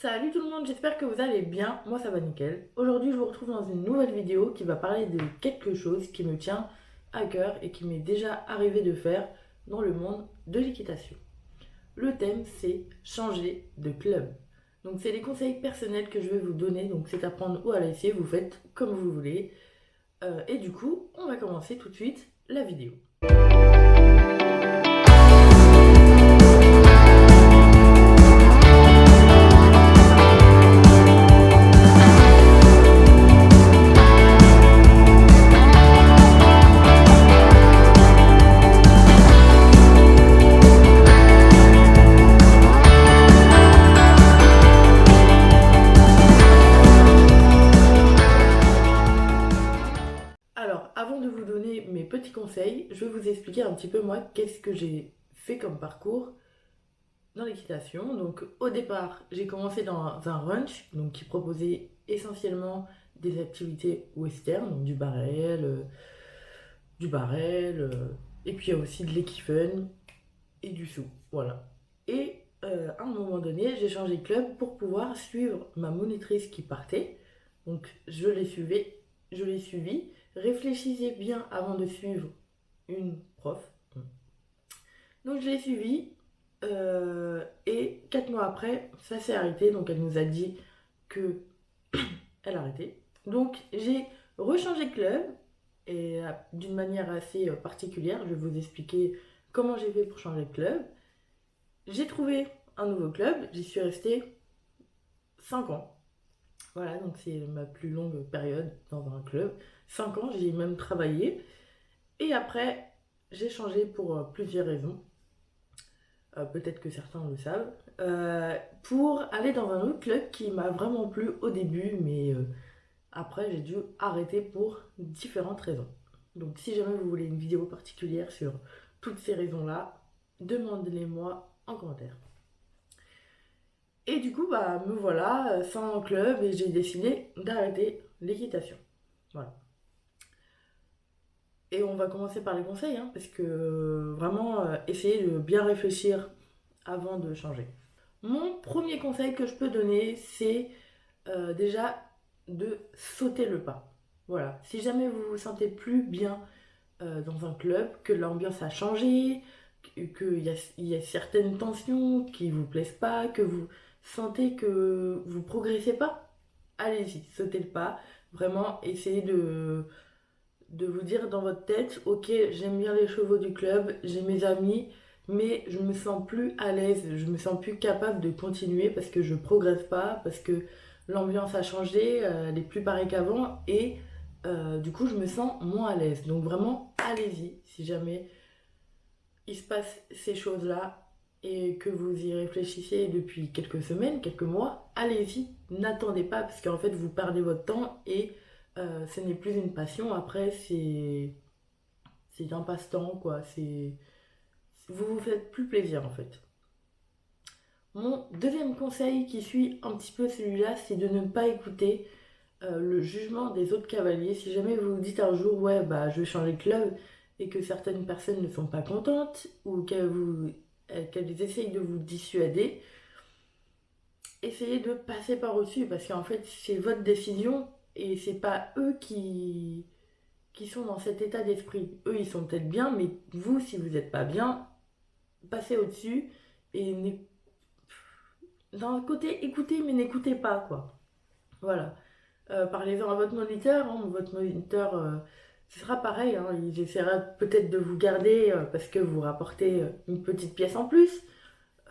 Salut tout le monde, j'espère que vous allez bien. Moi ça va nickel. Aujourd'hui je vous retrouve dans une nouvelle vidéo qui va parler de quelque chose qui me tient à cœur et qui m'est déjà arrivé de faire dans le monde de l'équitation. Le thème c'est changer de club. Donc c'est des conseils personnels que je vais vous donner, donc c'est à prendre ou à laisser, vous faites comme vous voulez. Et du coup on va commencer tout de suite la vidéo. Alors, avant de vous donner mes petits conseils, je vais vous expliquer un petit peu moi qu'est-ce que j'ai fait comme parcours dans l'équitation. Donc, au départ, j'ai commencé dans un ranch, donc qui proposait essentiellement des activités western, donc du barrel, et puis il y a aussi de l'équifun et du saut, voilà. Et à un moment donné, j'ai changé de club pour pouvoir suivre ma monitrice qui partait. Donc, je l'ai suivi. Réfléchissez bien avant de suivre une prof. Donc je l'ai suivi et 4 mois après, ça s'est arrêté. Donc elle nous a dit que elle arrêtait. Donc j'ai rechangé de club et d'une manière assez particulière. Je vais vous expliquer comment j'ai fait pour changer de club. J'ai trouvé un nouveau club. J'y suis restée 5 ans. Voilà, donc c'est ma plus longue période dans un club. 5 ans, j'y ai même travaillé. Et après, j'ai changé pour plusieurs raisons. Peut-être que certains le savent. Pour aller dans un autre club qui m'a vraiment plu au début, mais après, j'ai dû arrêter pour différentes raisons. Donc, si jamais vous voulez une vidéo particulière sur toutes ces raisons-là, demandez-les-moi en commentaire. Et du coup, bah, me voilà sans club et j'ai décidé d'arrêter l'équitation. Voilà. Et on va commencer par les conseils, hein, parce que vraiment, essayez de bien réfléchir avant de changer. Mon premier conseil que je peux donner, c'est déjà de sauter le pas. Voilà, si jamais vous vous sentez plus bien dans un club, que l'ambiance a changé, qu'il y a certaines tensions qui vous plaisent pas, que vous sentez que vous progressez pas, allez-y, sautez le pas. Vraiment, essayez de vous dire dans votre tête, ok, j'aime bien les chevaux du club, j'ai mes amis, mais je me sens plus à l'aise, je me sens plus capable de continuer parce que je progresse pas, parce que l'ambiance a changé, elle est plus pareille qu'avant et du coup je me sens moins à l'aise. Donc vraiment, allez-y si jamais il se passe ces choses-là et que vous y réfléchissez depuis quelques semaines, quelques mois, allez-y, n'attendez pas parce qu'en fait vous perdez votre temps et ce n'est plus une passion, après c'est un passe-temps quoi, vous vous faites plus plaisir en fait. Mon deuxième conseil qui suit un petit peu celui-là, c'est de ne pas écouter le jugement des autres cavaliers. Si jamais vous vous dites un jour ouais bah je vais changer de club et que certaines personnes ne sont pas contentes ou qu'elles essayent de vous dissuader, essayez de passer par-dessus parce qu'en fait c'est votre décision et c'est pas eux qui sont dans cet état d'esprit. Eux ils sont peut-être bien, mais vous si vous n'êtes pas bien, passez au-dessus et d'un côté écoutez mais n'écoutez pas quoi. Voilà. Parlez-en à votre moniteur, hein. Votre moniteur, ce sera pareil, hein. Il essaiera peut-être de vous garder parce que vous rapportez une petite pièce en plus.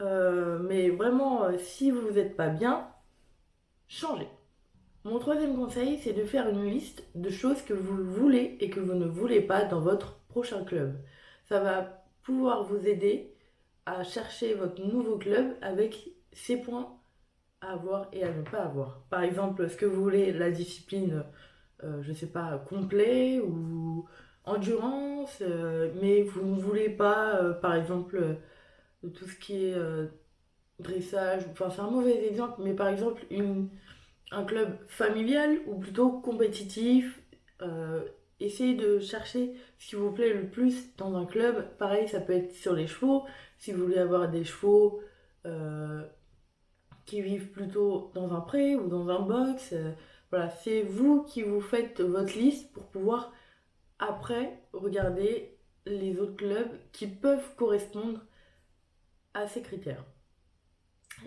Mais vraiment, si vous n'êtes pas bien, changez. Mon troisième conseil, c'est de faire une liste de choses que vous voulez et que vous ne voulez pas dans votre prochain club. Ça va pouvoir vous aider à chercher votre nouveau club avec ces points à avoir et à ne pas avoir. Par exemple, est-ce que vous voulez la discipline, je sais pas, complet ou endurance, mais vous ne voulez pas, par exemple, tout ce qui est dressage, enfin c'est un mauvais exemple, mais par exemple un club familial ou plutôt compétitif. euh, Essayez de chercher ce qui vous plaît le plus dans un club. Pareil, ça peut être sur les chevaux. Si vous voulez avoir des chevaux euh, qui vivent plutôt dans un pré ou dans un box. Voilà, c'est vous qui vous faites votre liste pour pouvoir après regarder les autres clubs qui peuvent correspondre à ces critères.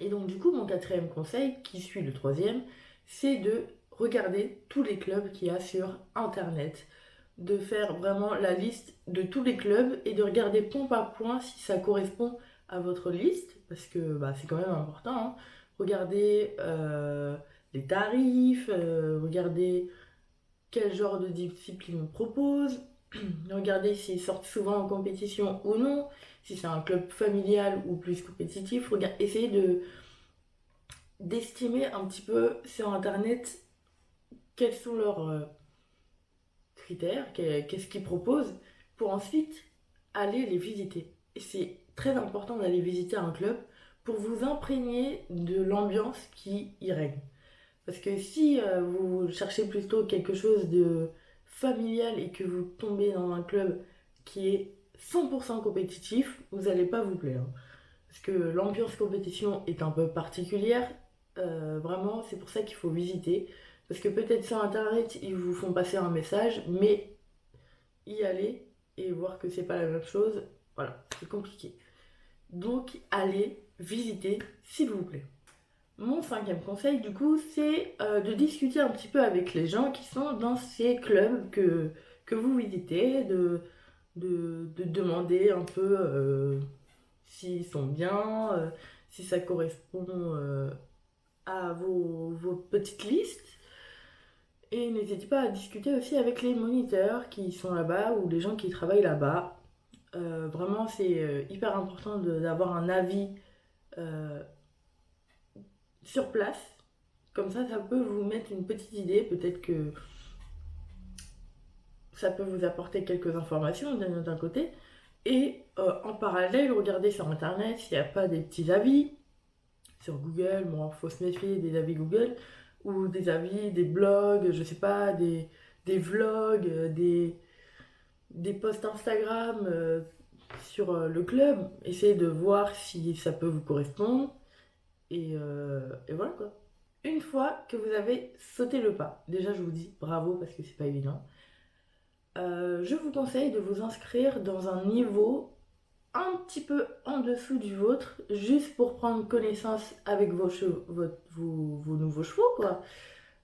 Et donc du coup, mon quatrième conseil, qui suit le troisième, c'est de regarder tous les clubs qu'il y a sur Internet, de faire vraiment la liste de tous les clubs et de regarder point par point si ça correspond à votre liste, parce que c'est quand même important, hein. Regardez les tarifs, regardez quel genre de discipline on propose, regardez s'ils sortent souvent en compétition ou non, si c'est un club familial ou plus compétitif, essayez d'estimer un petit peu sur Internet quels sont leurs critères, qu'est-ce qu'ils proposent, pour ensuite aller les visiter. Et c'est très important d'aller visiter un club pour vous imprégner de l'ambiance qui y règne. Parce que si vous cherchez plutôt quelque chose de familial et que vous tombez dans un club qui est 100% compétitif, vous n'allez pas vous plaire. Parce que l'ambiance compétition est un peu particulière. Vraiment, c'est pour ça qu'il faut visiter. Parce que peut-être sur Internet, ils vous font passer un message, mais y aller et voir que c'est pas la même chose, voilà, c'est compliqué. Donc, allez visiter, s'il vous plaît. Mon cinquième conseil, du coup, c'est de discuter un petit peu avec les gens qui sont dans ces clubs que vous visitez, de demander un peu s'ils sont bien, si ça correspond à vos petites listes. Et n'hésitez pas à discuter aussi avec les moniteurs qui sont là-bas ou les gens qui travaillent là-bas. Vraiment, c'est hyper important d'avoir un avis euh, sur place. Comme ça peut vous mettre une petite idée. Peut-être que ça peut vous apporter quelques informations d'un côté. Et en parallèle, regardez sur Internet s'il n'y a pas des petits avis sur Google. Bon, il faut se méfier des avis Google ou des avis, des blogs, je sais pas, des vlogs, des posts Instagram sur le club. Essayez de voir si ça peut vous correspondre. Et voilà quoi. Une fois que vous avez sauté le pas, déjà je vous dis bravo parce que c'est pas évident. Je vous conseille de vous inscrire dans un niveau un petit peu en dessous du vôtre, juste pour prendre connaissance avec vos nouveaux chevaux, quoi.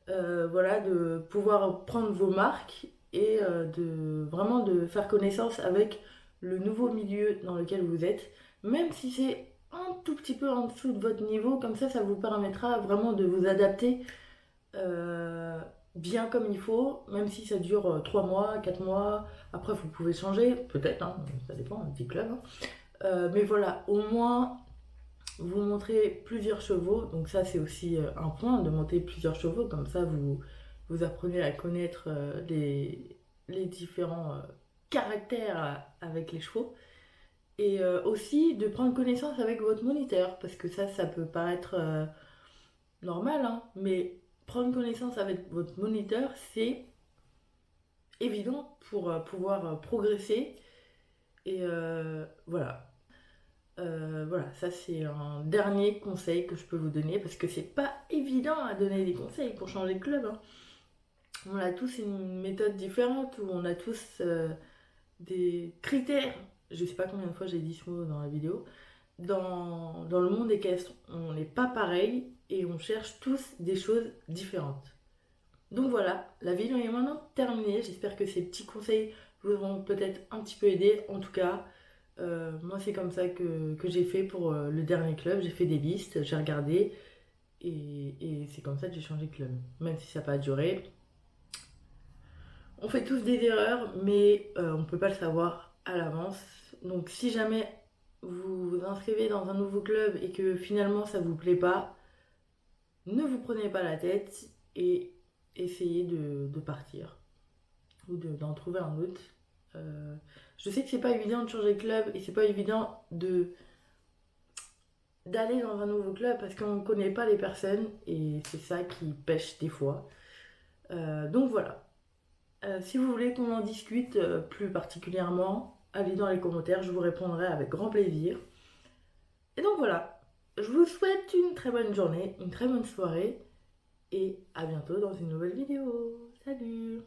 Voilà, de pouvoir prendre vos marques et vraiment de faire connaissance avec le nouveau milieu dans lequel vous êtes, même si c'est un tout petit peu en dessous de votre niveau, comme ça vous permettra vraiment de vous adapter bien comme il faut, même si ça dure 3 mois, 4 mois. Après, vous pouvez changer, peut-être, hein, ça dépend, un petit club, hein. Mais voilà, au moins, vous montrez plusieurs chevaux. Donc ça, c'est aussi un point, de monter plusieurs chevaux. Comme ça, vous apprenez à connaître les différents caractères avec les chevaux. Et aussi de prendre connaissance avec votre moniteur. Parce que ça peut paraître normal, hein, mais prendre connaissance avec votre moniteur, c'est évident pour pouvoir progresser. Et voilà. Voilà, ça c'est un dernier conseil que je peux vous donner parce que c'est pas évident à donner des conseils pour changer de club, hein. On a tous une méthode différente où on a tous des critères. Je sais pas combien de fois j'ai dit ce mot dans la vidéo. Dans le monde équestre, on n'est pas pareil et on cherche tous des choses différentes. Donc voilà, la vidéo est maintenant terminée. J'espère que ces petits conseils vous auront peut-être un petit peu aidé. En tout cas, moi c'est comme ça que j'ai fait pour le dernier club. J'ai fait des listes, j'ai regardé et c'est comme ça que j'ai changé de club. Même si ça n'a pas duré. On fait tous des erreurs, mais on ne peut pas le savoir à l'avance. Donc si jamais vous vous inscrivez dans un nouveau club et que finalement ça vous plaît pas, ne vous prenez pas la tête et essayez de partir ou d'en trouver un autre. Je sais que c'est pas évident de changer de club et c'est pas évident d'aller dans un nouveau club parce qu'on ne connaît pas les personnes et c'est ça qui pêche des fois. Donc voilà. Si vous voulez qu'on en discute plus particulièrement, allez dans les commentaires, je vous répondrai avec grand plaisir. Et donc voilà. Je vous souhaite une très bonne journée, une très bonne soirée et à bientôt dans une nouvelle vidéo. Salut!